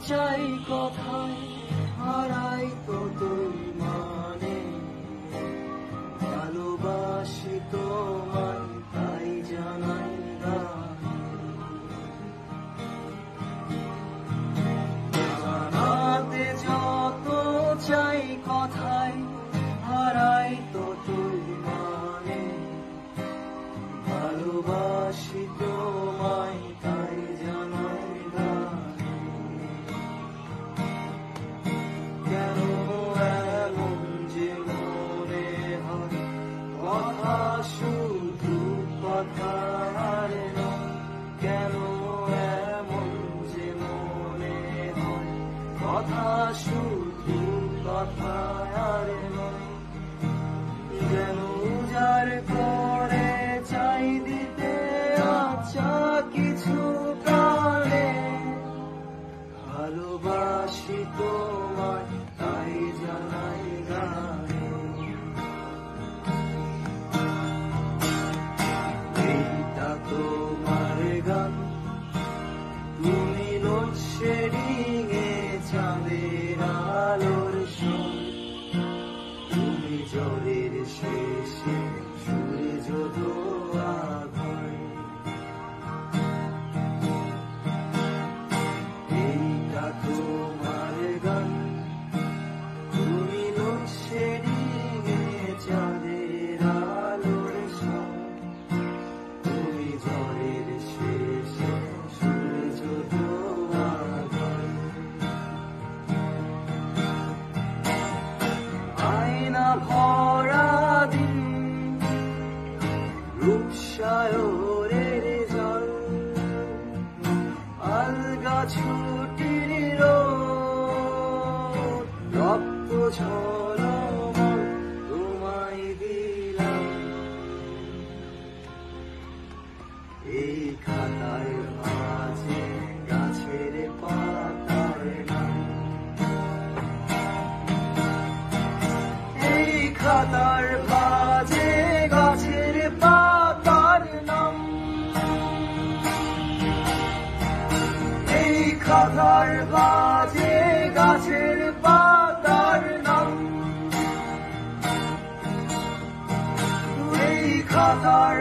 চাই কথায় হারাই তো তুই মানে ভালোবাসি তোমায় তাই জানাই জানাতে যত চাই কথায় হারাই তো তুই মানে ভালোবাসি তোমায় তাই জানাই কেন এমন যে মনে হয় কথা শুধু কথার নয় কেন এমন যে মনে হয় কথা শুধু কথার নয় যেন উজাড় করে চাই দিতে আচ্ছা কিছু প্রাণে ভালোবাসি তোমায় তাই জানাই গানে এইটা তোমার গান তুমি লোডশেডিং এ চাঁদের আলোর সঙ্গ তুমি জলের শেষে সূর্য দোয়া ঘর এইটা তোমার গান তুমি লোডশেডিং এ চাঁদের আলোর সঙ্গ তুমি জলের শেষে সূর্য দোয়া ঘর আয়না ভরা দিন রূপসায়রের জল আলগা ছুটির রক্ত ঝলমল তোমায় দিলাম এই খাতার মাঝে গাছের পাতার নাম এই খাতার ভাজে গাছের পাতার নাম এই খাতার ভাজে গাছের পাতার নাম এই খাতার